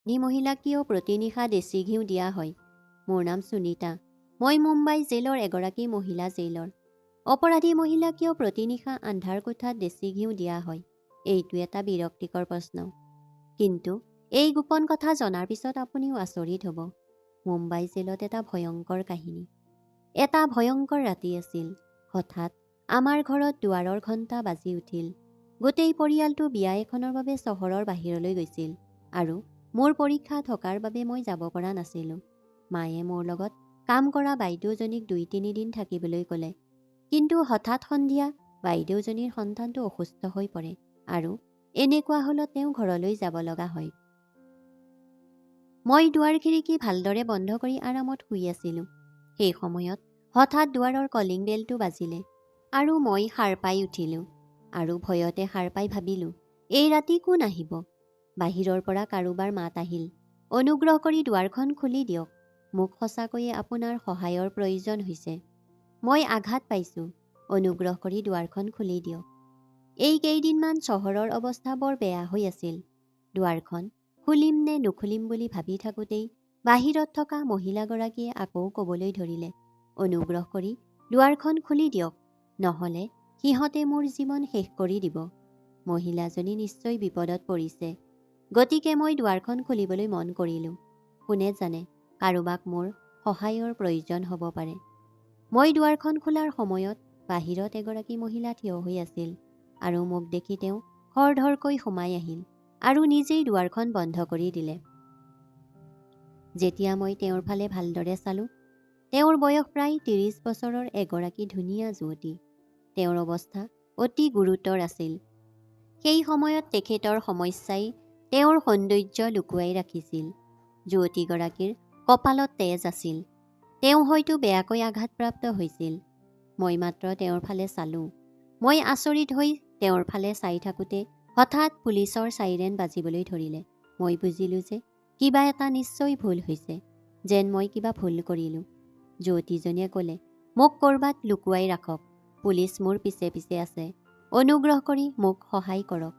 মহিলাক কিয় প্ৰতিনিশা দেশী ঘিউ দিয়া হয়? মোৰ নাম সুনীতা। মই মুম্বাই জেলৰ এগৰাকী মহিলা জেইলৰ। অপৰাধী মহিলাক কিয় প্ৰতিনিশা আন্ধাৰ কোঠাত দেশী ঘিউ দিয়া হয়? এইটো এটা বিৰক্তিকৰ প্ৰশ্ন। কিন্তু এই গোপন কথা জনাৰ পিছত আপুনিও আচৰিত হ'ব। মুম্বাই জেলত এটা ভয়ংকৰ কাহিনী। এটা ভয়ংকৰ ৰাতি আছিল। হঠাৎ আমাৰ ঘৰত দুৱাৰৰ ঘণ্টা বাজি উঠিল। গোটেই পৰিয়ালটো বিয়া এখনৰ বাবে চহৰৰ বাহিৰলৈ গৈছিল আৰু মোৰ পৰীক্ষা থকাৰ বাবে মই যাব পৰা নাছিলোঁ। মায়ে মোৰ লগত কাম কৰা বাইদেউজনীক ২-৩ দিন থাকিবলৈ ক'লে। কিন্তু হঠাৎ সন্ধিয়া বাইদেউজনীৰ সন্তানটো অসুস্থ হৈ পৰে আৰু এনেকুৱা হ'লত তেওঁ ঘৰলৈ যাব লগা হয়। মই দুৱাৰ খিৰিকী ভালদৰে বন্ধ কৰি আৰামত শুই আছিলোঁ। সেই সময়ত হঠাৎ দুৱাৰৰ কলিং বেলটো বাজিলে আৰু মই সাৰ পাই উঠিলোঁ আৰু ভয়তে সাৰ পাই ভাবিলোঁ, এই ৰাতি কোন আহিব? বাহিৰৰ পৰা কাৰোবাৰ মাত আহিল, অনুগ্ৰহ কৰি দুৱাৰখন খুলি দিয়ক। মোক সঁচাকৈয়ে আপোনাৰ সহায়ৰ প্ৰয়োজন হৈছে। মই আঘাত পাইছোঁ। অনুগ্ৰহ কৰি দুৱাৰখন খুলি দিয়ক। এই কেইদিনমান চহৰৰ অৱস্থা বৰ বেয়া হৈ আছিল। দুৱাৰখন খুলিম নে নুখুলিম বুলি ভাবি থাকোঁতেই বাহিৰত থকা মহিলাগৰাকীয়ে আকৌ ক'বলৈ ধৰিলে, অনুগ্ৰহ কৰি দুৱাৰখন খুলি দিয়ক, নহ'লে সিহঁতে মোৰ জীৱন শেষ কৰি দিব। মহিলাজনী নিশ্চয় বিপদত পৰিছে। গতিকে মই দুৱাৰখন খুলিবলৈ মন কৰিলোঁ। কোনে জানে, কাৰোবাক মোৰ সহায়ৰ প্ৰয়োজন হ'ব পাৰে। মই দুৱাৰখন খোলাৰ সময়ত বাহিৰত এগৰাকী মহিলা থিয় হৈ আছিল আৰু মোক দেখি তেওঁ খৰধৰকৈ সোমাই আহিল আৰু নিজেই দুৱাৰখন বন্ধ কৰি দিলে। যেতিয়া মই তেওঁৰ ফালে ভালদৰে চালোঁ, তেওঁৰ বয়স প্ৰায় ৩০ বছৰৰ এগৰাকী ধুনীয়া যুৱতী। তেওঁৰ অৱস্থা অতি গুৰুতৰ আছিল। সেই সময়ত তেখেতৰ সমস্যাই তেওঁৰ সৌন্দৰ্য লুকুৱাই ৰাখিছিল। যুৱতীগৰাকীৰ কপালত তেজ আছিল। তেওঁ হয়তো বেয়াকৈ আঘাতপ্ৰাপ্ত হৈছিল। মই মাত্ৰ তেওঁৰ ফালে চালোঁ। মই আচৰিত হৈ তেওঁৰ ফালে চাই থাকোঁতে হঠাৎ পুলিচৰ চাইৰেন বাজিবলৈ ধৰিলে। মই বুজিলোঁ যে কিবা এটা নিশ্চয় ভুল হৈছে, যেন মই কিবা ভুল কৰিলোঁ। যুৱতীজনীয়ে ক'লে, মোক ক'ৰবাত লুকুৱাই ৰাখক। পুলিচ মোৰ পিছে পিছে আছে। অনুগ্ৰহ কৰি মোক সহায় কৰক।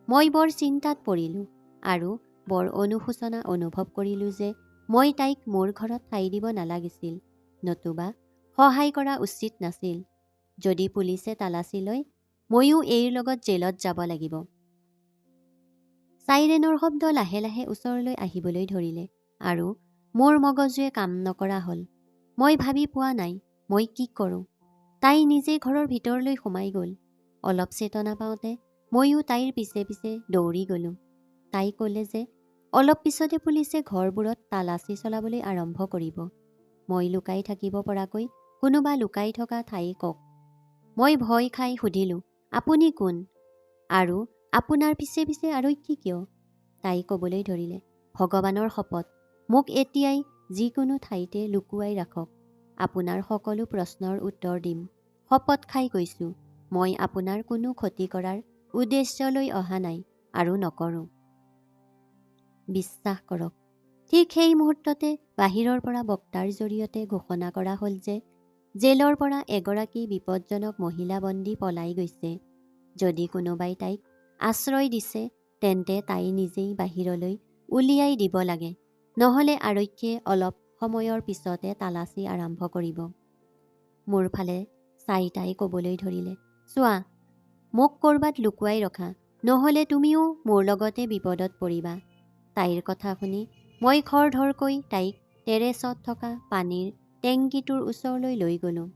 মই বৰ চিন্তাত পৰিলোঁ আৰু বৰ অনুশোচনা অনুভৱ কৰিলোঁ যে মই তাইক মোৰ ঘৰত ঠাই দিব নালাগিছিল, নতুবা সহায় কৰা উচিত নাছিল। যদি পুলিচে তালাচী লয়, ময়ো এইৰ লগত জেলত যাব লাগিব। চাইৰেনৰ শব্দ লাহে লাহে ওচৰলৈ আহিবলৈ ধৰিলে আৰু মোৰ মগজুৱে কাম নকৰা হ'ল। মই ভাবি পোৱা নাই মই কি কৰোঁ। তাই নিজে ঘৰৰ ভিতৰলৈ সোমাই গ'ল। অলপ চেতনা পাওঁতে ময়ো তাইৰ পিছে পিছে দৌৰি গ'লোঁ। তাই ক'লে যে অলপ পিছতে পুলিচে ঘৰবোৰত তালাচী চলাবলৈ আৰম্ভ কৰিব। মই লুকাই থাকিব পৰাকৈ কোনোবা লুকাই থকা ঠাই কওক। মই ভয় খাই সুধিলোঁ, আপুনি কোন? আৰু আপোনাৰ পিছে পিছে আৰক্ষী কিয়? তাই ক'বলৈ ধৰিলে, ভগৱানৰ শপত, মোক এতিয়াই যিকোনো ঠাইতে লুকুৱাই ৰাখক। আপোনাৰ সকলো প্ৰশ্নৰ উত্তৰ দিম। শপত খাই কৈছোঁ, মই আপোনাৰ কোনো ক্ষতি কৰাৰ উদ্দেশ্য লৈ অহা নাই আৰু নকৰোঁ। বিশ্বাস কৰক। ঠিক সেই মুহূৰ্ততে বাহিৰৰ পৰা বক্তাৰ জৰিয়তে ঘোষণা কৰা হ'ল যে জেলৰ পৰা এগৰাকী বিপদজনক মহিলা বন্দী পলাই গৈছে। যদি কোনোবাই তাইক আশ্ৰয় দিছে, তেন্তে তাই নিজেই বাহিৰলৈ উলিয়াই দিব লাগে, নহ'লে আৰক্ষীয়ে অলপ সময়ৰ পিছতে তালাচী আৰম্ভ কৰিব। মোৰ ফালে চাই তাই ক'বলৈ ধৰিলে, চোৱা, মোক ক'ৰবাত লুকুৱাই ৰখা, নহ'লে তুমিও মোৰ লগতে বিপদত পৰিবা। তাইৰ কথা শুনি মই খৰধৰকৈ তাইক টেৰেছত থকা পানীৰ টেংকিটোৰ ওচৰলৈ লৈ গ'লোঁ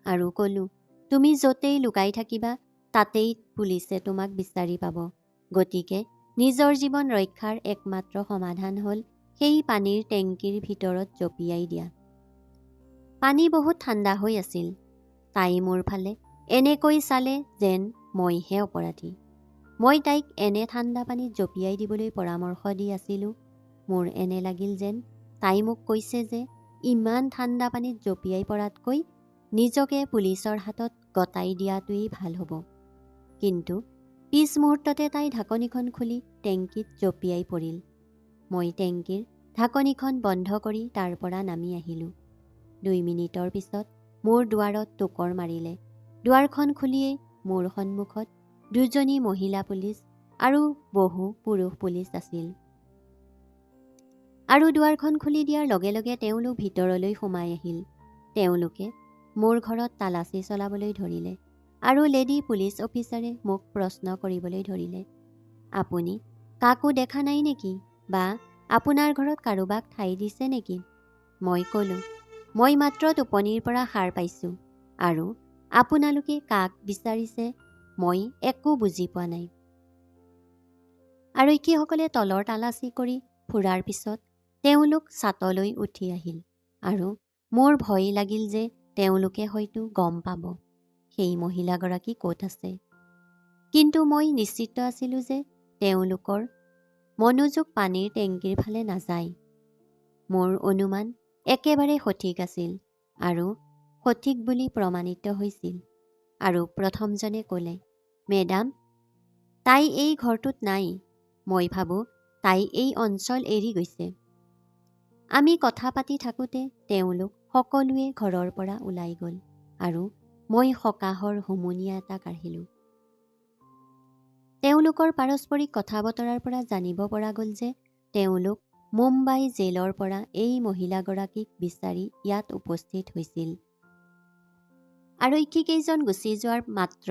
আৰু ক'লোঁ, তুমি য'তেই লুকাই থাকিবা তাতেই পুলিচে তোমাক বিচাৰি পাব। গতিকে নিজৰ জীৱন ৰক্ষাৰ একমাত্ৰ সমাধান হ'ল সেই পানীৰ টেংকিৰ ভিতৰত জঁপিয়াই দিয়া। পানী বহুত ঠাণ্ডা হৈ আছিল। তাই মোৰ ফালে এনেকৈ চালে যেন মইহে অপৰাধী। মই তাইক এনে ঠাণ্ডা পানীত জঁপিয়াই দিবলৈ পৰামৰ্শ দি আছিলোঁ। মোৰ এনে লাগিল যেন তাই মোক কৈছে যে ইমান ঠাণ্ডা পানীত জঁপিয়াই পৰাতকৈ নিজকে পুলিচৰ হাতত গতাই দিয়াটোৱেই ভাল হ'ব। কিন্তু পিছ মুহূৰ্ততে তাই ঢাকনিখন খুলি টেংকিত জঁপিয়াই পৰিল। মই টেংকিৰ ঢাকনিখন বন্ধ কৰি তাৰ পৰা নামি আহিলোঁ। ২ মিনিটৰ পিছত মোৰ দুৱাৰত টোকৰ মাৰিলে। দুৱাৰখন খুলিয়েই মোৰ সন্মুখত ২জনী মহিলা পুলিচ আৰু বহু পুৰুষ পুলিচ আছিল। আৰু দুৱাৰখন খুলি দিয়াৰ লগে লগে তেওঁলোক ভিতৰলৈ সোমাই আহিল। তেওঁলোকে মোৰ ঘৰত তালাচী চলাবলৈ ধৰিলে আৰু লেডী পুলিচ অফিচাৰে মোক প্ৰশ্ন কৰিবলৈ ধৰিলে, আপুনি কাকো দেখা নাই নেকি, বা আপোনাৰ ঘৰত কাৰোবাক ঠাই দিছে নেকি? মই ক'লোঁ, মই মাত্ৰ টোপনিৰ পৰা সাৰ পাইছোঁ আৰু আপোনালোকে কাক বিচাৰিছে মই একো বুজি পোৱা নাই। আৰক্ষীসকলে তলৰ তালাচী কৰি ফুৰাৰ পিছত তেওঁলোক ছাতলৈ উঠি আহিল আৰু মোৰ ভয় লাগিল যে তেওঁলোকে হয়তো গম পাব সেই মহিলাগৰাকী ক'ত আছে। কিন্তু মই নিশ্চিত আছিলোঁ যে তেওঁলোকৰ মনোযোগ পানীৰ টেংকিৰ ফালে নাযায়। মোৰ অনুমান একেবাৰে সঠিক আছিল আৰু সঠিক বুলি প্ৰমাণিত হৈছিল। আৰু প্ৰথমজনে ক'লে, মেডাম, তাই এই ঘৰটোত নাই। মই ভাবোঁ তাই এই অঞ্চল এৰি গৈছে। আমি কথা পাতি থাকোঁতে তেওঁলোক সকলোৱে ঘৰৰ পৰা ওলাই গ'ল আৰু মই সকাহৰ হুমুনিয়া এটা কাঢ়িলোঁ। তেওঁলোকৰ পাৰস্পৰিক কথা বতৰাৰ পৰা জানিব পৰা গ'ল যে তেওঁলোক মুম্বাই জেলৰ পৰা এই মহিলাগৰাকীক বিচাৰি ইয়াত উপস্থিত হৈছিল। আৰক্ষীকেইজন গুচি যোৱাৰ মাত্ৰ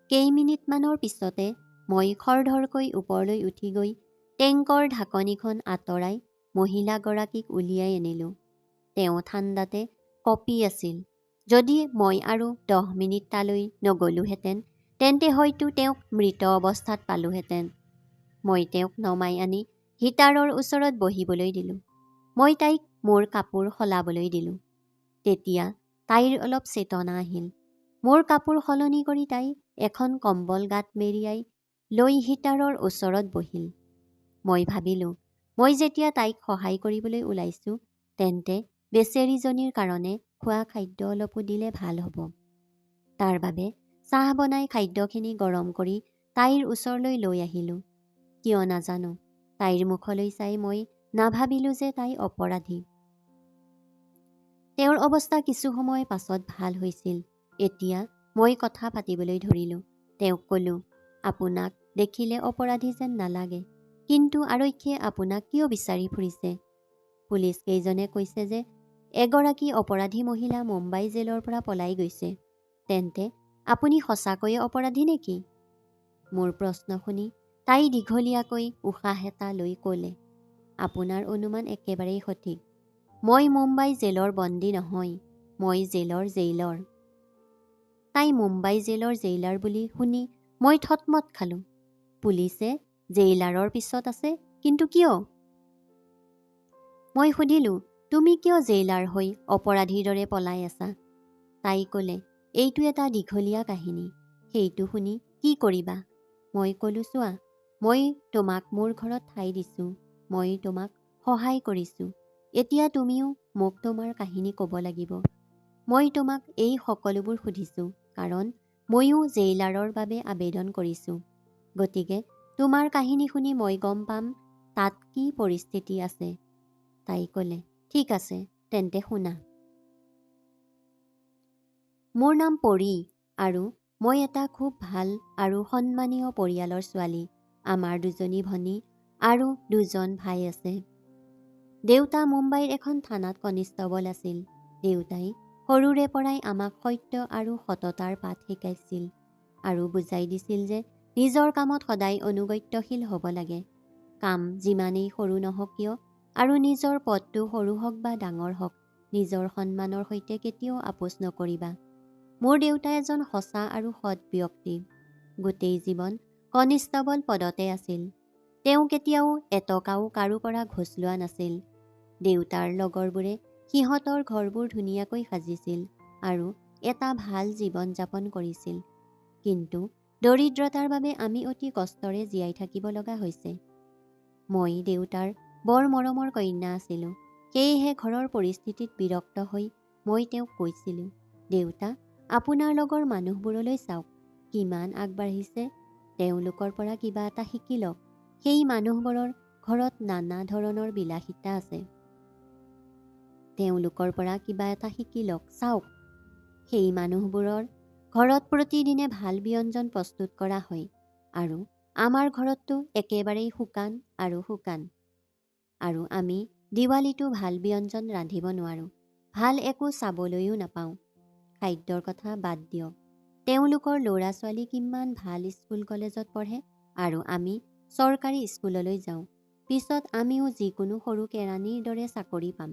কেইমিনিটমানৰ পিছতে মই খৰধৰকৈ ওপৰলৈ উঠি গৈ টেংকৰ ঢাকনিখন আঁতৰাই মহিলাগৰাকীক উলিয়াই আনিলোঁ। তেওঁ ঠাণ্ডাতে কঁপি আছিল। যদি মই আৰু 10 মিনিট তালৈ নগলোহেঁতেন তেন্তে হয়তো তেওঁক মৃত অৱস্থাত পালোহেঁতেন। মই তেওঁক নমাই আনি হিটাৰৰ ওচৰত বহিবলৈ দিলোঁ। মই তাইক মোৰ কাপোৰ সলাবলৈ দিলোঁ। তেতিয়া তাইৰ অলপ চেতনা আহিল। মোৰ কাপোৰ সলনি কৰি তাই এখন কম্বল গাত মেৰিয়াই লৈ হিটাৰৰ ওচৰত বহিল। মই ভাবিলোঁ, মই যেতিয়া তাইক সহায় কৰিবলৈ ওলাইছোঁ তেন্তে বেচেৰীজনীৰ কাৰণে খোৱা খাদ্য অলপো দিলে ভাল হ'ব। তাৰ বাবে চাহ বনাই খাদ্যখিনি গৰম কৰি তাইৰ ওচৰলৈ লৈ আহিলোঁ। কিয় নাজানো, তাইৰ মুখলৈ চাই মই নাভাবিলোঁ যে তাই অপৰাধী। তেওঁৰ অৱস্থা কিছু সময় পাছত ভাল হৈছিল। এতিয়া মই কথা পাতিবলৈ ধৰিলোঁ। তেওঁক ক'লোঁ, আপোনাক দেখিলে অপৰাধী যেন নালাগে, কিন্তু আৰক্ষীয়ে আপোনাক কিয় বিচাৰি ফুৰিছে? পুলিচ কেইজনে কৈছে যে এগৰাকী অপৰাধী মহিলা মুম্বাই জেলৰ পৰা পলাই গৈছে। তেন্তে আপুনি সঁচাকৈয়ে অপৰাধী নেকি? মোৰ প্ৰশ্ন শুনি তাই দীঘলীয়াকৈ উশাহ এটা লৈ ক'লে, আপোনাৰ অনুমান একেবাৰেই সঠিক। মই মুম্বাই জেলৰ বন্দী নহয়, মই জেলৰ জেইলৰ। তাই মুম্বাই জেলৰ জেইলাৰ বুলি শুনি মই থতমত খালোঁ। পুলিচে জেইলাৰৰ পিছত আছে, কিন্তু কিয়? মই সুধিলোঁ, তুমি কিয় জেইলাৰ হৈ অপৰাধীৰ দৰে পলাই আছা? তাই ক'লে, এইটো এটা দীঘলীয়া কাহিনী, সেইটো শুনি কি কৰিবা? মই ক'লোঁ, চোৱা, মই তোমাক মোৰ ঘৰত ঠাই দিছোঁ, মই তোমাক সহায় কৰিছোঁ। এতিয়া তুমিও মোক তোমাৰ কাহিনী ক'ব লাগিব। মই তোমাক এই সকলোবোৰ সুধিছোঁ কাৰণ ময়ো জেইলাৰৰ বাবে আবেদন কৰিছোঁ। গতিকে তোমাৰ কাহিনী শুনি মই গম পাম তাত কি পৰিস্থিতি আছে। তাই ক'লে, ঠিক আছে, তেন্তে শুনা। মোৰ নাম পৰী আৰু মই এটা খুব ভাল আৰু সন্মানীয় পৰিয়ালৰ ছোৱালী। আমাৰ 2জনী ভনী আৰু 2জন ভাই আছে। দেউতা মুম্বাইৰ এখন থানাত কনিষ্টবল আছিল। দেউতাই সৰুৰে পৰাই আমাক সত্য আৰু সততাৰ পাঠ শিকাইছিল আৰু বুজাই দিছিল যে নিজৰ কামত সদায় অনুগত্যশীল হ'ব লাগে। কাম যিমানেই সৰু নহওক কিয় আৰু নিজৰ পদটো সৰু হওক বা ডাঙৰ হওক, নিজৰ সন্মানৰ সৈতে কেতিয়াও আপোচ নকৰিবা। মোৰ দেউতা এজন সঁচা আৰু সৎ ব্যক্তি। গোটেই জীৱন কনিষ্টবল পদতে আছিল। তেওঁ কেতিয়াও এটকাও কাৰো পৰা ঘোচ লোৱা নাছিল। দেউতাৰ লগৰবোৰে সিহঁতৰ ঘৰবোৰ ধুনীয়াকৈ সাজিছিল আৰু এটা ভাল জীৱন যাপন কৰিছিল। কিন্তু দৰিদ্ৰতাৰ বাবে আমি অতি কষ্টৰে জীয়াই থাকিব লগা হৈছে। মই দেউতাৰ বৰ মৰমৰ কন্যা আছিলোঁ। সেয়েহে ঘৰৰ পৰিস্থিতিত বিৰক্ত হৈ মই তেওঁক কৈছিলোঁ, দেউতা, আপোনাৰ লগৰ মানুহবোৰলৈ চাওক, কিমান আগবাঢ়িছে। তেওঁলোকৰ পৰা কিবা এটা শিকি লওক। সেই মানুহবোৰৰ ঘৰত নানা ধৰণৰ বিলাসিতা আছে। তেওঁলোকৰ পৰা কিবা এটা শিকি লওক, চাওক। সেই মানুহবোৰৰ ঘৰত প্ৰতিদিনে ভাল ব্যঞ্জন প্ৰস্তুত কৰা হয় আৰু আমাৰ ঘৰততো একেবাৰেই শুকান আৰু শুকান। আৰু আমি দিৱালীতো ভাল ব্যঞ্জন ৰান্ধিব নোৱাৰোঁ, ভাল একো চাবলৈও নাপাওঁ। খাদ্যৰ কথা বাদ দিয়ক, তেওঁলোকৰ ল'ৰা ছোৱালী কিমান ভাল স্কুল কলেজত পঢ়ে আৰু আমি চৰকাৰী স্কুললৈ যাওঁ। পিছত আমিও যিকোনো সৰু কেৰাণীৰ দৰে চাকৰি পাম।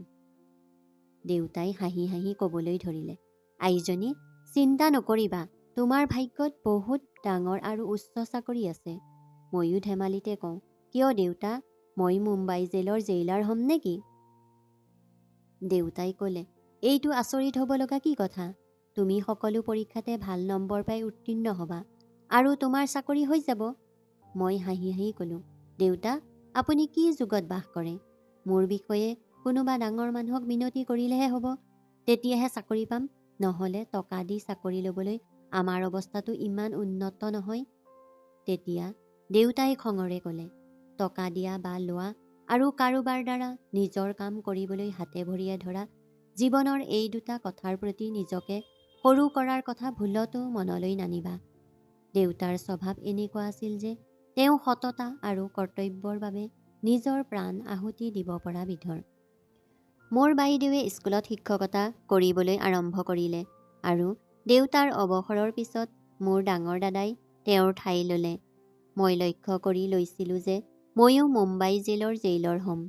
দেউতাই হাঁহি হাঁহি ক'বলৈ ধৰিলে, আইজনী, চিন্তা নকৰিবা, তোমাৰ ভাগ্যত বহুত ডাঙৰ আৰু উচ্চ চাকৰি আছে। ময়ো ধেমালিতে কওঁ, কিয় দেউতা, মই মুম্বাই জেলৰ জেইলাৰ হ'ম নেকি? দেউতাই ক'লে, এইটো আচৰিত হ'ব লগা কি কথা? তুমি সকলো পৰীক্ষাতে ভাল নম্বৰ পাই উত্তীৰ্ণ হ'বা আৰু তোমাৰ চাকৰি হৈ যাব। মই হাঁহি হাঁহি ক'লোঁ, দেউতা, আপুনি কি যুগত বাস কৰে? মোৰ বিষয়ে কোনোবা ডাঙৰ মানুহক মিনতি কৰিলেহে হ'ব, তেতিয়াহে চাকৰি পাম। নহ'লে টকা দি চাকৰি ল'বলৈ আমাৰ অৱস্থাটো ইমান উন্নত নহয়। তেতিয়া দেউতাই খঙৰে ক'লে, টকা দিয়া বা লোৱা আৰু কাৰোবাৰ দ্বাৰা নিজৰ কাম কৰিবলৈ হাতে ভৰিয়ে ধৰা জীৱনৰ এই দুটা কথাৰ প্ৰতি নিজকে সৰু কৰাৰ কথা ভুলতো মনলৈ নানিবা। দেউতাৰ স্বভাৱ এনেকুৱা আছিল যে তেওঁ সততা আৰু কৰ্তব্যৰ বাবে নিজৰ প্ৰাণ আহুতি দিব পৰা বিধৰ। মোৰ বাইদেৱে স্কুলত শিক্ষকতা কৰিবলৈ আৰম্ভ কৰিলে আৰু দেউতাৰ অৱসৰৰ পিছত মোৰ ডাঙৰ দাদাই তেওঁৰ ঠাই ল'লে। মই লক্ষ্য কৰি লৈছিলোঁ যে ময়ো মুম্বাই জেলৰ জেইলৰ হ'ম।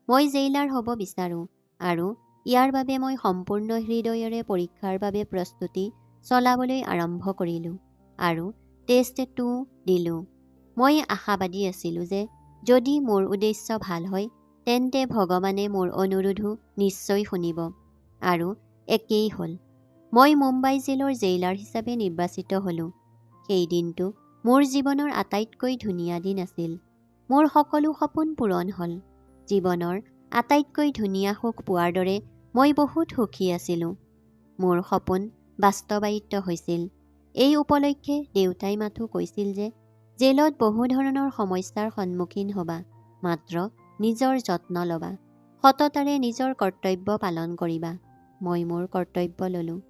মই জেইলাৰ হ'ব বিচাৰোঁ আৰু ইয়াৰ বাবে মই সম্পূৰ্ণ হৃদয়েৰে পৰীক্ষাৰ বাবে প্ৰস্তুতি চলাবলৈ আৰম্ভ কৰিলোঁ আৰু টেষ্টটো দিলোঁ। মই আশাবাদী আছিলোঁ যে যদি মোৰ উদ্দেশ্য ভাল হয় তেন্তে ভগৱানে মোৰ অনুৰোধো নিশ্চয় শুনিব, আৰু একেই হ'ল। মই মুম্বাই জেলৰ জেইলাৰ হিচাপে নিৰ্বাচিত হ'লোঁ। সেই দিনটো মোৰ জীৱনৰ আটাইতকৈ ধুনীয়া দিন আছিল। মোৰ সকলো সপোন পূৰণ হ'ল। জীৱনৰ আটাইতকৈ ধুনীয়া সুখ পোৱাৰ দৰে মই বহুত সুখী আছিলোঁ। মোৰ সপোন বাস্তৱায়িত হৈছিল। এই উপলক্ষে দেউতাই মাথো কৈছিল যে জেলত বহু ধৰণৰ সমস্যাৰ সন্মুখীন হ'বা, মাত্ৰ নিজৰ যত্ন ল'বা, সততাৰে নিজৰ কৰ্তব্য পালন কৰিবা। মই মোৰ কৰ্তব্য ল'লোঁ।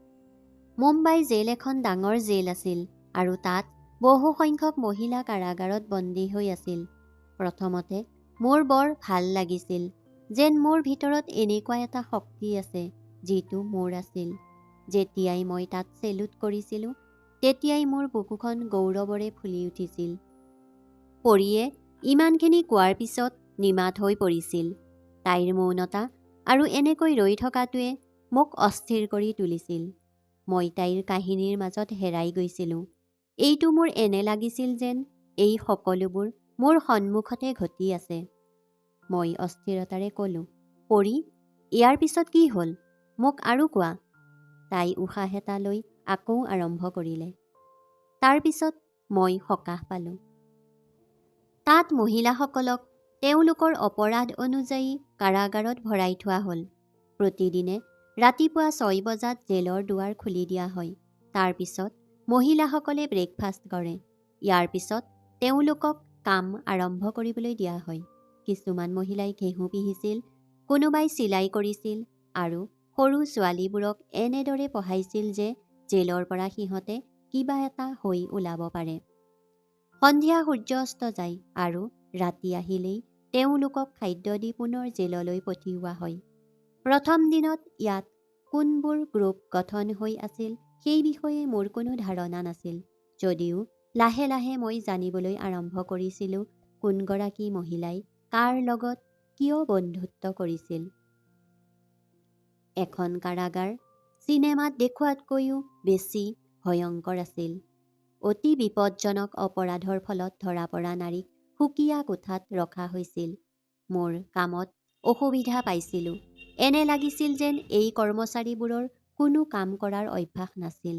মুম্বাই জেল এখন ডাঙৰ জেল আছিল আৰু তাত বহু সংখ্যক মহিলা কাৰাগাৰত বন্দী হৈ আছিল। প্ৰথমতে মোৰ বৰ ভাল লাগিছিল, যেন মোৰ ভিতৰত এনেকুৱা এটা শক্তি আছে যিটো মোৰ আছিল। যেতিয়াই মই তাত চেলুট কৰিছিলোঁ তেতিয়াই মোৰ বুকুখন গৌৰৱৰে ফুলি উঠিছিল। পৰিয়ে ইমানখিনি কোৱাৰ পিছত নিমাত হৈ পৰিছিল। তাইৰ মৌনতা আৰু এনেকৈ ৰৈ থকাটোৱে মোক অস্থিৰ কৰি তুলিছিল। মই তাইৰ কাহিনীৰ মাজত হেৰাই গৈছিলোঁ। এইটো মোৰ এনে লাগিছিল যেন এই সকলোবোৰ মোৰ সন্মুখতে ঘটি আছে। মই অস্থিৰতাৰে ক'লোঁ, পৰী, ইয়াৰ পিছত কি হ'ল? মোক আৰু কোৱা। তাই উশাহ এটা লৈ আকৌ আৰম্ভ কৰিলে। তাৰ পিছত মই সকাহ পালোঁ। তাত মহিলাসকলক তেওঁলোকৰ অপৰাধ অনুযায়ী কাৰাগাৰত ভৰাই থোৱা হ'ল। প্ৰতিদিনে ৰাতিপুৱা 6 বজাত জেলৰ দুৱাৰ খুলি দিয়া হয়। তাৰ পিছত মহিলাসকলে ব্ৰেকফাষ্ট কৰে। ইয়াৰ পিছত তেওঁলোকক কাম আৰম্ভ কৰিবলৈ দিয়া হয়। কিছুমান মহিলাই ঘেঁহু পিহিছিল, কোনোবাই চিলাই কৰিছিল আৰু সৰু ছোৱালীবোৰক এনেদৰে পঢ়াইছিল যে জেলৰ পৰা সিহঁতে কিবা এটা হৈ ওলাব পাৰে। সন্ধিয়া সূৰ্য অস্ত যায় আৰু ৰাতি আহিলেই তেওঁলোকক খাদ্য দি পুনৰ জেললৈ পঠিওৱা হয়। প্ৰথম দিনত ইয়াত কোনবোৰ গ্ৰুপ গঠন হৈ আছিল সেই বিষয়ে মোৰ কোনো ধাৰণা নাছিল, যদিও লাহে লাহে মই জানিবলৈ আৰম্ভ কৰিছিলোঁ কোনগৰাকী মহিলাই কাৰ লগত কিয় বন্ধুত্ব কৰিছিল। এখন কাৰাগাৰ চিনেমাত দেখুওৱাতকৈও বেছি ভয়ংকৰ আছিল। অতি বিপদজনক অপৰাধৰ ফলত ধৰা পৰা নাৰীক সুকীয়া কোঠাত ৰখা হৈছিল। মোৰ কামত অসুবিধা পাইছিলোঁ। এনে লাগিছিল যেন এই কৰ্মচাৰীবোৰৰ কোনো কাম কৰাৰ অভ্যাস নাছিল।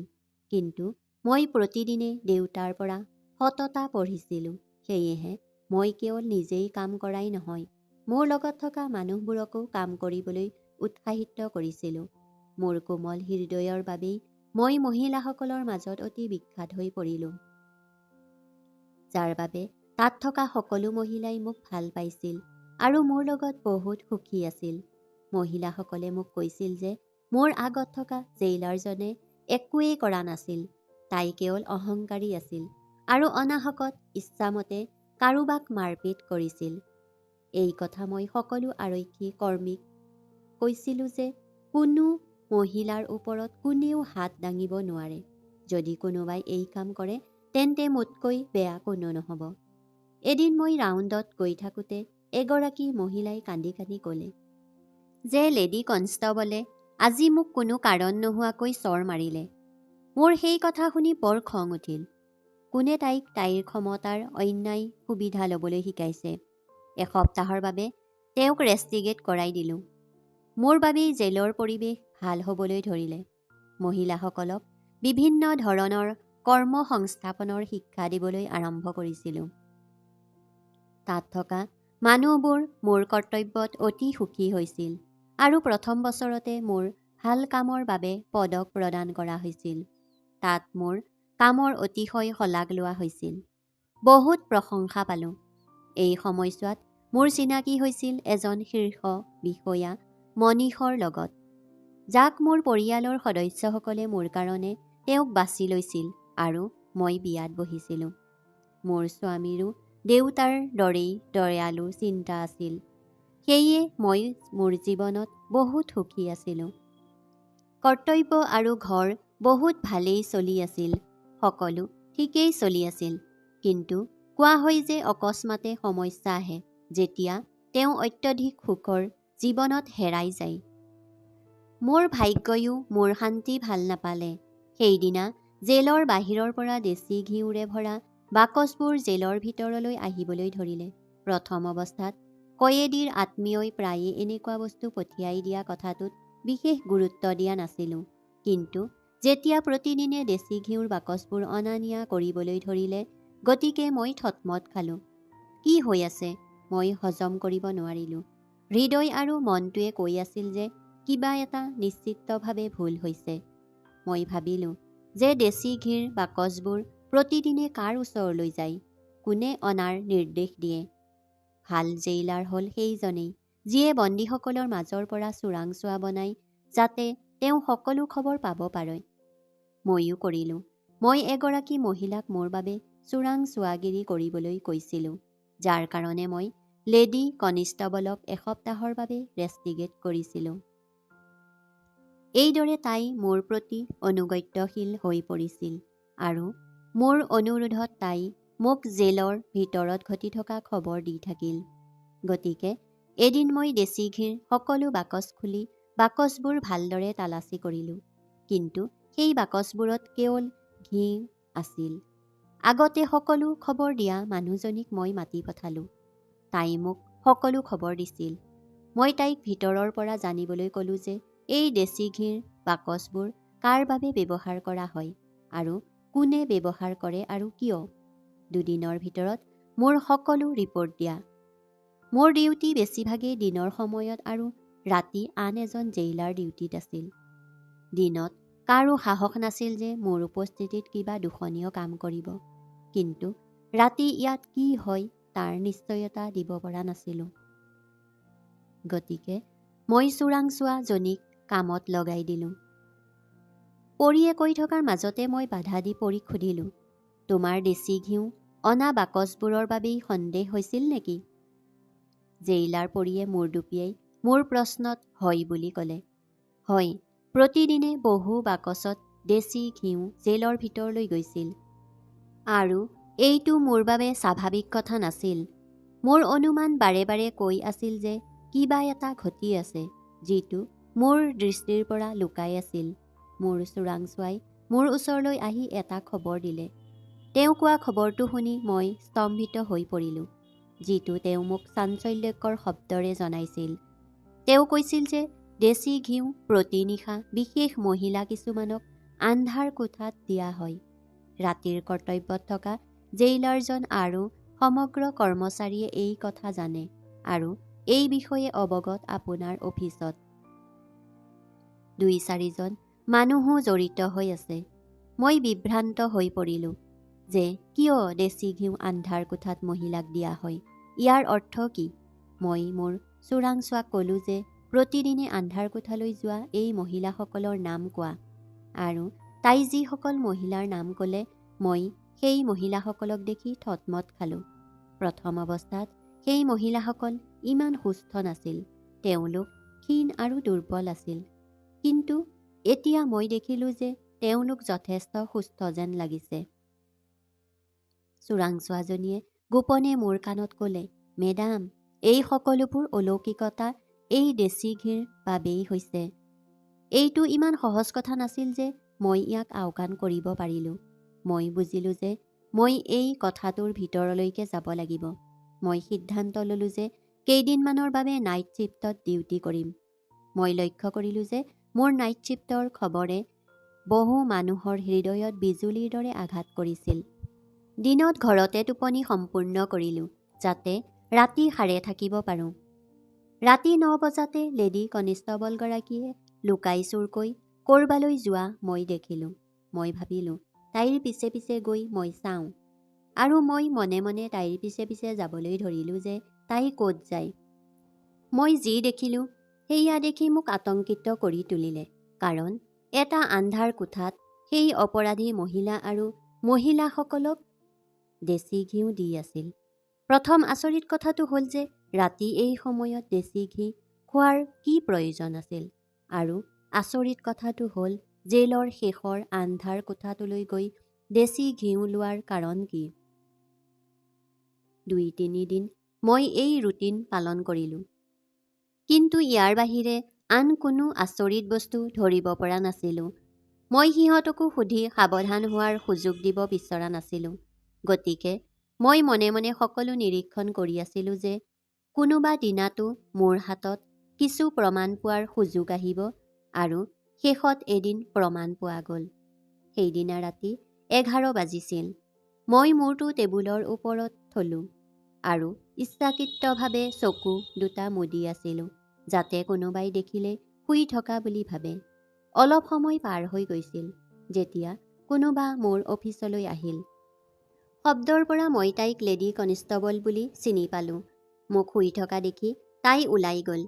কিন্তু মই প্ৰতিদিনে দেউতাৰ পৰা সততা পঢ়িছিলোঁ। সেয়েহে মই কেৱল নিজেই কাম কৰাই নহয়, মোৰ লগত থকা মানুহবোৰকো কাম কৰিবলৈ উৎসাহিত কৰিছিলোঁ। মোৰ কোমল হৃদয়ৰ বাবেই মই মহিলাসকলৰ মাজত অতি বিখ্যাত হৈ পৰিলোঁ, যাৰ বাবে তাত থকা সকলো মহিলাই মোক ভাল পাইছিল আৰু মোৰ লগত বহুত সুখী আছিল। মহিলাসকলে মোক কৈছিল যে মোৰ আগত থকা জেইলাৰজনে একোৱেই কৰা নাছিল। তাই কেৱল অহংকাৰী আছিল আৰু অনাহকত ইচ্ছামতে কাৰোবাক মাৰপিট কৰিছিল। এই কথা মই সকলো আৰক্ষী কৰ্মীক কৈছিলোঁ যে কোনো মহিলাৰ ওপৰত কোনেও হাত দাঙিব নোৱাৰে। যদি কোনোবাই এই কাম কৰে তেন্তে মোতকৈ বেয়া কোনো নহ'ব। এদিন মই ৰাউণ্ডত গৈ থাকোঁতে এগৰাকী মহিলাই কান্দি কান্দি ক'লে যে লেডী কনষ্টেবলে আজি মোক কোনো কাৰণ নোহোৱাকৈ চৰ মাৰিলে। মোৰ সেই কথা শুনি বৰ খং উঠিল। কোনে তাইক তাইৰ ক্ষমতাৰ অন্যায় সুবিধা ল'বলৈ শিকাইছে? এসপ্তাহৰ বাবে তেওঁক ৰেষ্টিগেট কৰাই দিলোঁ। মোৰ বাবেই জেলৰ পৰিৱেশ ভাল হ'বলৈ ধৰিলে। মহিলাসকলক বিভিন্ন ধৰণৰ কৰ্ম সংস্থাপনৰ শিক্ষা দিবলৈ আৰম্ভ কৰিছিলোঁ। তাত থকা মানুহবোৰ মোৰ কৰ্তব্যত অতি সুখী হৈছিল আৰু প্ৰথম বছৰতে মোৰ ভাল কামৰ বাবে পদক প্ৰদান কৰা হৈছিল। তাত মোৰ কামৰ অতিশয় শলাগ লোৱা হৈছিল। বহুত প্ৰশংসা পালোঁ। এই সময়ছোৱাত মোৰ চিনাকি হৈছিল এজন শীৰ্ষ বিষয়া মনীষৰ লগত, যাক মোৰ পৰিয়ালৰ সদস্যসকলে মোৰ কাৰণে তেওঁক বাছি লৈছিল আৰু মই বিয়াত বহিছিলোঁ। মোৰ স্বামীৰো দেউতাৰ দৰেই দয়ালু চিন্তা আছিল। সেয়ে মই মোৰ জীৱনত বহুত সুখী আছিলোঁ। কৰ্তব্য আৰু ঘৰ বহুত ভালেই চলি আছিল। সকলো ঠিকেই চলি আছিল। কিন্তু কোৱা হয় যে অকস্মাতে সমস্যা আহে যেতিয়া তেওঁ অত্যধিক সুখৰ জীৱনত হেৰাই যায়। মোৰ ভাগ্যইও মোৰ শান্তি ভাল নাপালে। সেইদিনা জেলৰ বাহিৰৰ পৰা দেশী ঘিউৰে ভৰা বাকচবোৰ জেলৰ ভিতৰলৈ আহিবলৈ ধৰিলে। প্ৰথম অৱস্থাত কয়েদীৰ আত্মীয়ই প্ৰায়ে এনেকুৱা বস্তু পঠিয়াই দিয়া কথাটোত বিশেষ গুৰুত্ব দিয়া নাছিলোঁ। কিন্তু যেতিয়া প্ৰতিদিনে দেশী ঘিউৰ বাকচবোৰ অনা নিয়া কৰিবলৈ ধৰিলে, গতিকে মই থতমত খালোঁ। কি হৈ আছে মই হজম কৰিব নোৱাৰিলোঁ। হৃদয় আৰু মনটোৱে কৈ আছিল যে কিবা এটা নিশ্চিতভাৱে ভুল হৈছে। মই ভাবিলোঁ যে দেশী ঘিৰ বাকচবোৰ প্ৰতিদিনে কাৰ ওচৰলৈ যায়, কোনে অনাৰ নিৰ্দেশ দিয়ে। ভাল জেইলাৰ হ'ল সেইজনেই যিয়ে বন্দীসকলৰ মাজৰ পৰা চোৰাংচোৱা বনাই যাতে তেওঁ সকলো খবৰ পাব পাৰে। ময়ো কৰিলোঁ। মই এগৰাকী মহিলাক মোৰ বাবে চোৰাংচোৱাগিৰি কৰিবলৈ কৈছিলোঁ, যাৰ কাৰণে মই লেডী কনিষ্টেবলক এসপ্তাহৰ বাবে ৰেষ্টিগেট কৰিছিলোঁ। এইদৰে তাই মোৰ প্ৰতি অনুগত্যশীল হৈ পৰিছিল আৰু মোৰ অনুৰোধত তাই মোক জেলৰ ভিতৰত ঘটি থকা খবৰ দি থাকিল। গতিকে এদিন মই দেশী ঘিৰ সকলো বাকচ খুলি বাকচবোৰ ভালদৰে তালাচি কৰিলোঁ। কিন্তু সেই বাকচবোৰত কেৱল ঘি আছিল। আগতে সকলো খবৰ দিয়া মানুহজনীক মই মাতি পঠালোঁ। তাই মোক সকলো খবৰ দিছিল। মই তাইক ভিতৰৰ পৰা জানিবলৈ ক'লোঁ যে এই দেশী ঘিৰ বাকচবোৰ কাৰ বাবে ব্যৱহাৰ কৰা হয় আৰু কোনে ব্যৱহাৰ কৰে আৰু কিয়। 2 দিনৰ ভিতৰত মোৰ সকলো ৰিপৰ্ট দিয়া। মোৰ ডিউটি বেছিভাগেই দিনৰ সময়ত আৰু ৰাতি আন এজন জেইলাৰ ডিউটিত আছিল। দিনত কাৰো সাহস নাছিল যে মোৰ উপস্থিতিত কিবা দূষণীয় কাম কৰিব, কিন্তু ৰাতি ইয়াত কি হয় তাৰ নিশ্চয়তা দিব পৰা নাছিলোঁ। গতিকে মই চোৰাংচোৱা জনীক কামত লগাই দিলোঁ। পৰীয়ে কৈ থকাৰ মাজতে মই বাধা দি পৰীক সুধিলোঁ, তোমাৰ দেশী ঘিউ অনা বাকচবোৰৰ বাবেই সন্দেহ হৈছিল নেকি? জেইলাৰ পৰীয়ে মূৰ দুপিয়াই মোৰ প্ৰশ্নত হয় বুলি ক'লে। হয়, প্ৰতিদিনে বহু বাকচত দেশী ঘিউ জেলৰ ভিতৰলৈ গৈছিল আৰু এইটো মোৰ বাবে স্বাভাৱিক কথা নাছিল। মোৰ অনুমান বাৰে বাৰে কৈ আছিল যে কিবা এটা ঘটি আছে যিটো মোৰ দৃষ্টিৰ পৰা লুকাই আছিল। মোৰ চোৰাংচোৱাই মোৰ ওচৰলৈ আহি এটা খবৰ দিলে। তেওঁ কোৱা খবৰটো শুনি মই স্তম্ভিত হৈ পৰিলোঁ, যিটো তেওঁ মোক চাঞ্চল্যকৰ শব্দৰে জনাইছিল। তেওঁ কৈছিল যে দেশী ঘিউ প্ৰতি নিশা বিশেষ মহিলা কিছুমানক আন্ধাৰ কোঠাত দিয়া হয়। ৰাতিৰ কৰ্তব্যত থকা জেইলাৰজন আৰু সমগ্ৰ কৰ্মচাৰীয়ে এই কথা জানে আৰু এই বিষয়ে অৱগত আপোনাৰ অফিচত 2-4 জন মানুহো জড়িত হৈ আছে। মই বিভ্ৰান্ত হৈ পৰিলোঁ যে কিয় দেশী ঘিউ আন্ধাৰ কোঠাত মহিলাক দিয়া হয়। ইয়াৰ অৰ্থ কি? মই মোৰ চোৰাংচোৱাক ক'লোঁ যে প্ৰতিদিনে আন্ধাৰ কোঠালৈ যোৱা এই মহিলাসকলৰ নাম কোৱা, আৰু তাই যিসকল মহিলাৰ নাম ক'লে মই সেই মহিলাসকলক দেখি থতমত খালোঁ। প্ৰথম অৱস্থাত সেই মহিলাসকল ইমান সুস্থ নাছিল। তেওঁলোক ক্ষীণ আৰু দুৰ্বল আছিল। কিন্তু এতিয়া মই দেখিলোঁ যে তেওঁলোক যথেষ্ট সুস্থ যেন লাগিছে। চোৰাংচোৱাজনীয়ে গোপনে মোৰ কাণত ক'লে, মেডাম, এই সকলোবোৰ অলৌকিকতা এই দেশী ঘিৰ বাবেই হৈছে। এইটো ইমান সহজ কথা নাছিল যে মই ইয়াক আওকাণ কৰিব পাৰিলোঁ। মই বুজিলোঁ যে মই এই কথাটোৰ ভিতৰলৈকে যাব লাগিব। মই সিদ্ধান্ত ল'লোঁ যে কেইদিনমানৰ বাবে নাইট শ্বিফ্টত ডিউটি কৰিম। মই লক্ষ্য কৰিলোঁ যে মোৰ নাইট শ্বিফ্টৰ খবৰে বহু মানুহৰ হৃদয়ত বিজুলীৰ দৰে আঘাত কৰিছিল। দিনত ঘৰতে টোপনি সম্পূৰ্ণ কৰিলোঁ, যাতে ৰাতি সাৰে থাকিব পাৰোঁ। ৰাতি ৯ বজাতে লেডী কনিষ্টবলগৰাকীয়ে লুকাই চুৰকৈ ক'ৰবালৈ যোৱা মই দেখিলোঁ। মই ভাবিলোঁ, তাইৰ পিছে পিছে গৈ মই চাওঁ। আৰু মই মনে মনে তাইৰ পিছে পিছে যাবলৈ ধৰিলোঁ যে তাই ক'ত যায়। মই যি দেখিলোঁ সেয়া দেখি মোক আতংকিত কৰি তুলিলে। কাৰণ এটা আন্ধাৰ কোঠাত সেই অপৰাধী মহিলা আৰু মহিলাসকলক দেশী ঘিউ দি আছিল। প্ৰথম আচৰিত কথাটো হ'ল যে ৰাতি এই সময়ত দেশী ঘি খোৱাৰ কি প্ৰয়োজন আছিল। আৰু আচৰিত কথাটো হ'ল জেলৰ শেষৰ আন্ধাৰ কোঠাটোলৈ গৈ দেশী ঘিউ লোৱাৰ কাৰণ কি। ২-৩ দিন মই এই ৰুটিন পালন কৰিলোঁ। কিন্তু ইয়াৰ বাহিৰে আন কোনো আচৰিত বস্তু ধৰিব পৰা নাছিলোঁ। মই সিহঁতকো সুধি সাৱধান হোৱাৰ সুযোগ দিব বিচৰা নাছিলোঁ। গতিকে মই মনে মনে সকলো নিৰীক্ষণ কৰি আছিলোঁ যে কোনোবা দিনাটো মোৰ হাতত কিছু প্ৰমাণ পোৱাৰ সুযোগ আহিব। আৰু শেষত এদিন প্ৰমাণ পোৱা গ'ল। সেইদিনা ৰাতি 11 বাজিছিল। মই মূৰটো টেবুলৰ ওপৰত থলোঁ আৰু ইচ্ছাকৃতভাৱে চকু দুটা মুদি আছিলোঁ, যাতে কোনোবাই দেখিলে শুই থকা বুলি ভাবে। অলপ সময় পাৰ হৈ গৈছিল যেতিয়া কোনোবা মোৰ অফিচলৈ আহিল। শব্দৰ পৰা মই তাইক লেডী কনিষ্টবল বুলি চিনি পালোঁ। মোক শুই থকা দেখি তাই ওলাই গ'ল।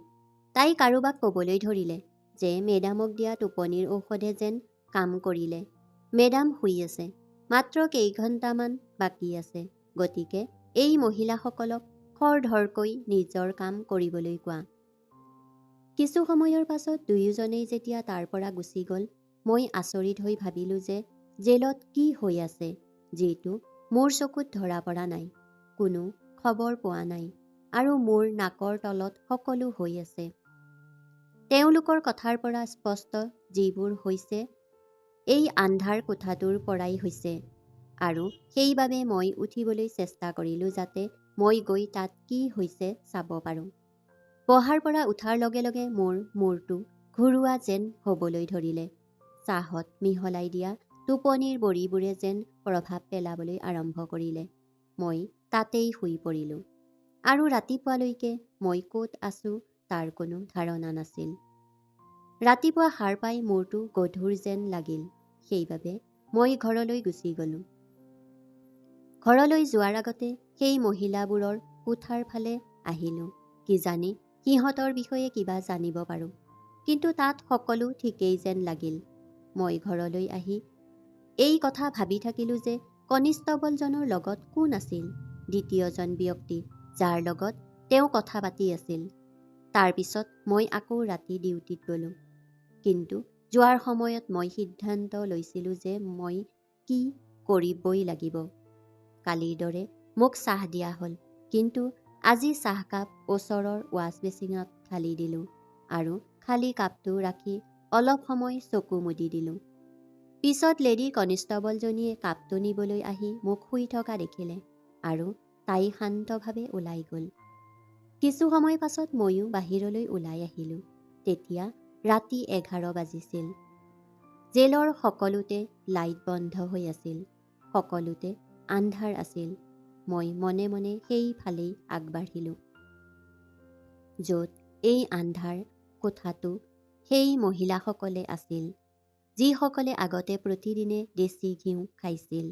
তাই কাৰোবাক ক'বলৈ ধৰিলে যে মেডামক দিয়া টোপনিৰ ঔষধে যেন কাম কৰিলে। মেডাম শুই আছে। মাত্ৰ কেইঘণ্টামান বাকী আছে। গতিকে এই মহিলাসকলক খৰধৰকৈ নিজৰ কাম কৰিবলৈ কোৱা। কিছু সময়ৰ পাছত দুয়োজনেই যেতিয়া তাৰ পৰা গুচি গ'ল, মই আচৰিত হৈ ভাবিলোঁ যে জেলত কি হৈ আছে যিটো মোৰ চকুত ধৰা পৰা নাই। কোনো খবৰ পোৱা নাই আৰু মোৰ নাকৰ তলত সকলো হৈ আছে। তেওঁলোকৰ কথাৰ পৰা স্পষ্ট যিবোৰ হৈছে এই আন্ধাৰ কোঠাটোৰ পৰাই হৈছে। আৰু সেইবাবে মই উঠিবলৈ চেষ্টা কৰিলোঁ যাতে মই গৈ তাত কি হৈছে চাব পাৰোঁ। বহাৰ পৰা উঠাৰ লগে লগে মোৰ মূৰটো ঘূৰোৱা যেন হ'বলৈ ধৰিলে। চাহত মিহলাই দিয়া টোপনিৰ বড়িবোৰে যেন প্ৰভাৱ পেলাবলৈ আৰম্ভ কৰিলে। মই তাতেই শুই পৰিলোঁ। আৰু ৰাতিপুৱালৈকে মই ক'ত আছোঁ তাৰ কোনো ধাৰণা নাছিল। ৰাতিপুৱা সাৰ পাই মূৰটো গধুৰ যেন লাগিল। সেইবাবে মই ঘৰলৈ গুচি গ'লোঁ। ঘৰলৈ যোৱাৰ আগতে সেই মহিলাবোৰৰ কোঠাৰ ফালে আহিলোঁ, কিজানি সিহঁতৰ বিষয়ে কিবা জানিব পাৰোঁ। কিন্তু তাত সকলো ঠিকেই যেন লাগিল। মই ঘৰলৈ আহি এই কথা ভাবি থাকিলোঁ যে কনিষ্টবলজনৰ লগত কোন আছিল দ্বিতীয়জন ব্যক্তি যাৰ লগত তেওঁ কথা পাতি আছিল। তাৰ পিছত মই আকৌ ৰাতি ডিউটিত গ'লোঁ। কিন্তু যোৱাৰ সময়ত মই সিদ্ধান্ত লৈছিলোঁ যে মই কি কৰিবই লাগিব। কালিৰ দৰে মোক চাহ দিয়া হ'ল, কিন্তু আজি চাহকাপ ওচৰৰ ৱাছ বেচিনত ঢালি দিলোঁ আৰু খালী কাপটো ৰাখি অলপ সময় চকু মুদি দিলোঁ। পিছত লেডী কনিষ্টবলজনীয়ে কাপটো নিবলৈ আহি মোক শুই থকা দেখিলে আৰু তাই শান্তভাৱে ওলাই গ'ল। কিছু সময় পাছত ময়ো বাহিৰলৈ ওলাই আহিলোঁ। তেতিয়া ৰাতি 11 বাজিছিল। জেলৰ সকলোতে লাইট বন্ধ হৈ আছিল। সকলোতে আন্ধাৰ আছিল। মই মনে মনে সেইফালেই আগবাঢ়িলোঁ। য'ত এই আন্ধাৰ কোঠাটো সেই মহিলাসকলে আছিল, যিসকলে আগতে প্ৰতিদিনে দেশী ঘিউ খাইছিল।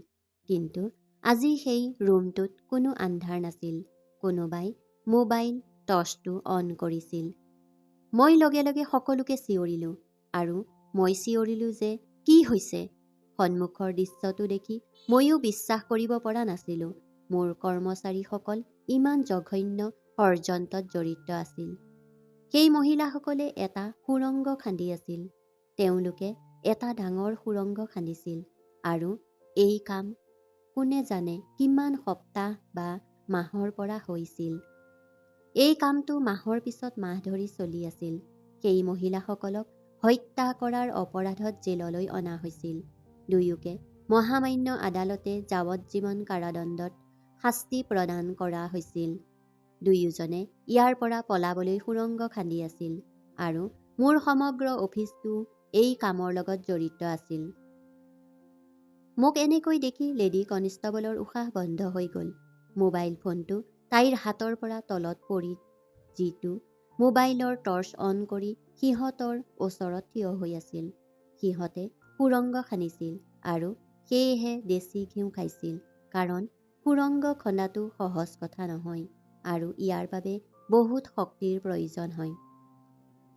কিন্তু আজি সেই ৰুমটোত কোনো আন্ধাৰ নাছিল। কোনোবাই মোবাইল টৰ্চটো অন কৰিছিল। মই লগে লগে সকলোকে চিঞৰিলোঁ আৰু মই চিঞৰিলোঁ যে কি হৈছে। সন্মুখৰ দৃশ্যটো দেখি ময়ো বিশ্বাস কৰিব পৰা নাছিলোঁ। মোৰ কৰ্মচাৰীসকল ইমান জঘন্য ষড়যন্ত্ৰত জড়িত আছিল। সেই মহিলাসকলে এটা সুৰংগ খান্দি আছিল। তেওঁলোকে এটা ডাঙৰ সুৰংগ খান্দিছিল আৰু এই কাম কোনে জানে কিমান সপ্তাহ বা মাহৰ পৰা হৈছিল। এই কামটো মাহৰ পিছত মাহ ধৰি চলি আছিল। সেই মহিলাসকলক হত্যা কৰাৰ অপৰাধত জেললৈ অনা হৈছিল। দুয়োকে মহামান্য আদালতে যাৱজ্জীৱন কাৰাদণ্ডত শাস্তি প্ৰদান কৰা হৈছিল। দুয়োজনে ইয়াৰ পৰা পলাবলৈ সুৰংগ খান্দি আছিল আৰু মোৰ সমগ্ৰ অফিচটো এই কামৰ লগত জড়িত আছিল। মোক এনেকৈ দেখি লেডী কনিষ্টেবলৰ উশাহ বন্ধ হৈ গ'ল। মোবাইল ফোনটো তাইৰ হাতৰ পৰা তলত পৰি যিটো মোবাইলৰ টৰ্চ অন কৰি সিহঁতৰ ওচৰত থিয় হৈ আছিল। সিহঁতে সুৰংগ খান্দিছিল আৰু সেয়েহে দেশী ঘিউ খাইছিল, কাৰণ সুৰংগ খন্দাটো সহজ কথা নহয় আৰু ইয়াৰ বাবে বহুত শক্তিৰ প্ৰয়োজন হয়।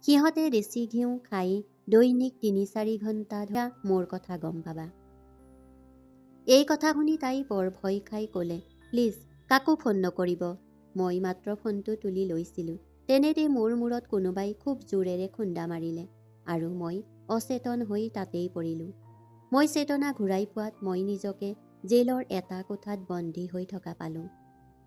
সিহঁতে দেশী ঘিউ খাই দৈনিক ৩-৪ ঘণ্টা ধৰা মোৰ কথা গম পাবা। এই কথা শুনি তাই বৰ ভয় খাই ক'লে, প্লিজ কাকো ফোন নকৰিব। মই মাত্ৰ ফোনটো তুলি লৈছিলোঁ। তেনেতে মোৰ মূৰত কোনোবাই খুব জোৰেৰে খুন্দা মাৰিলে আৰু মই অচেতন হৈ তাতেই পৰিলোঁ। মই চেতনা ঘূৰাই পোৱাত মই নিজকে জেলৰ এটা কোঠাত বন্দী হৈ থকা পালোঁ।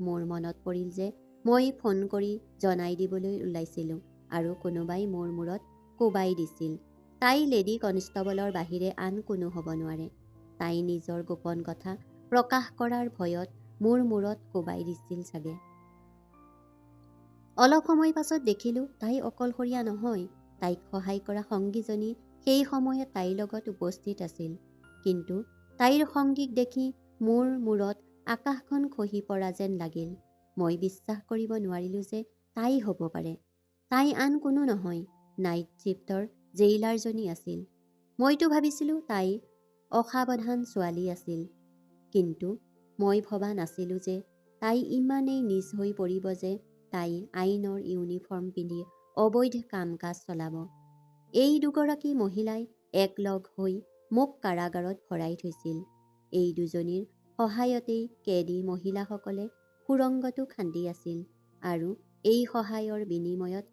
মোৰ মনত পৰিল যে মই ফোন কৰি জনাই দিবলৈ ওলাইছিলোঁ আৰু কোনোবাই মোৰ মূৰত কোবাই দিছিল। তাই লেডী কনিষ্টেবলৰ বাহিৰে আন কোনো হ'ব নোৱাৰে। তাই নিজৰ গোপন কথা প্ৰকাশ কৰাৰ ভয়ত মোৰ মূৰত কোবাই দিছিল চাগে। অলপ সময় পাছত দেখিলোঁ তাই অকলশৰীয়া নহয়। তাইক সহায় কৰা সংগীজনী সেই সময়ত তাইৰ লগত উপস্থিত আছিল। কিন্তু তাইৰ সংগীক দেখি মোৰ মূৰত আকাশখন খহি পৰা যেন লাগিল। মই বিশ্বাস কৰিব নোৱাৰিলোঁ যে তাই হ'ব পাৰে। তাই আন কোনো নহয়, নাইট শ্বিফ্টৰ জেইলাৰজনী আছিল। মইতো ভাবিছিলোঁ তাই অসাৱধান ছোৱালী আছিল, কিন্তু মই ভবা নাছিলোঁ যে তাই ইমানেই নীচ হৈ পৰিব যে তাই আইনৰ ইউনিফৰ্ম পিন্ধি অবৈধ কাম-কাজ চলাব। এই দুগৰাকী মহিলাই একলগ হৈ মোক কাৰাগাৰত ভৰাই থৈছিল। এই দুজনীৰ সহায়তেই কেদী মহিলাসকলে সুৰংগটো খান্দি আছিল আৰু এই সহায়ৰ বিনিময়ত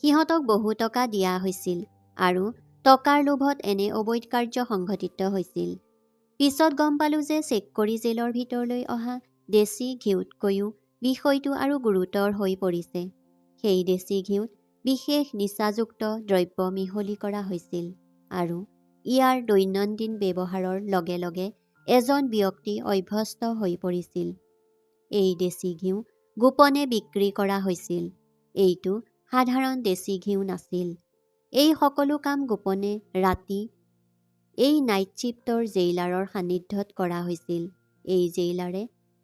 সিহঁতক বহু টকা দিয়া হৈছিল আৰু টকাৰ লোভত এনে অবৈধ কাৰ্য সংঘটিত হৈছিল। পিছত গম পালোঁ যে চেক কৰি জেলৰ ভিতৰলৈ অহা দেশী ঘিউতকৈও বিষয়টো আৰু গুৰুতৰ হৈ পৰিছে। সেই দেশী ঘিউত বিশেষ নিচাযুক্ত দ্ৰব্য মিহলি কৰা হৈছিল আৰু ইয়াৰ দৈনন্দিন ব্যৱহাৰৰ লগে লগে এজন ব্যক্তি অভ্যস্ত হৈ পৰিছিল। এই দেশী ঘিউ গোপনে বিক্ৰী কৰা হৈছিল। এইটো সাধাৰণ দেশী ঘিউ নাছিল। এই সকলো কাম গোপনে ৰাতি এই নাইট শ্বিফ্টৰ জেইলাৰৰ সান্নিধ্যত কৰা হৈছিল। এই জেইলাৰে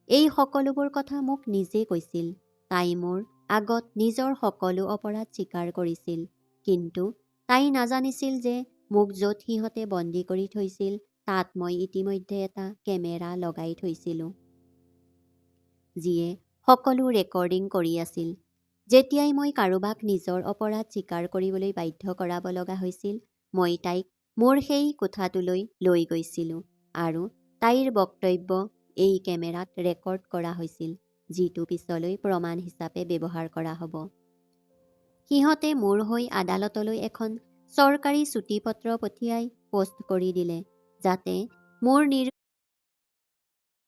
এই সকলোবোৰ কথা মোক নিজে কৈছিল। তাই মোৰ আগত নিজৰ সকলো অপৰাধ স্বীকাৰ কৰিছিল, কিন্তু তাই নাজানিছিল যে মোক য'ত সিহঁতে বন্দী কৰি থৈছিল তাত মই ইতিমধ্যে এটা কেমেৰা লগাই থৈছিলোঁ, যিয়ে সকলো ৰেকৰ্ডিং কৰি আছিল। যেতিয়াই মই কাৰোবাক নিজৰ অপৰাধ স্বীকাৰ কৰিবলৈ বাধ্য কৰাব লগা হৈছিল, মই তাইক মোৰ সেই কোঠাটোলৈ লৈ গৈছিলোঁ আৰু তাইৰ বক্তব্য এই কেমেৰাত ৰেকৰ্ড কৰা হৈছিল, যিটো পিছলৈ প্ৰমাণ হিচাপে ব্যৱহাৰ কৰা হ'ব। সিহঁতে মোৰ হৈ আদালতলৈ এখন চৰকাৰী চুটিপত্ৰ পঠিয়াই পোষ্ট কৰি দিলে, যাতে মোৰ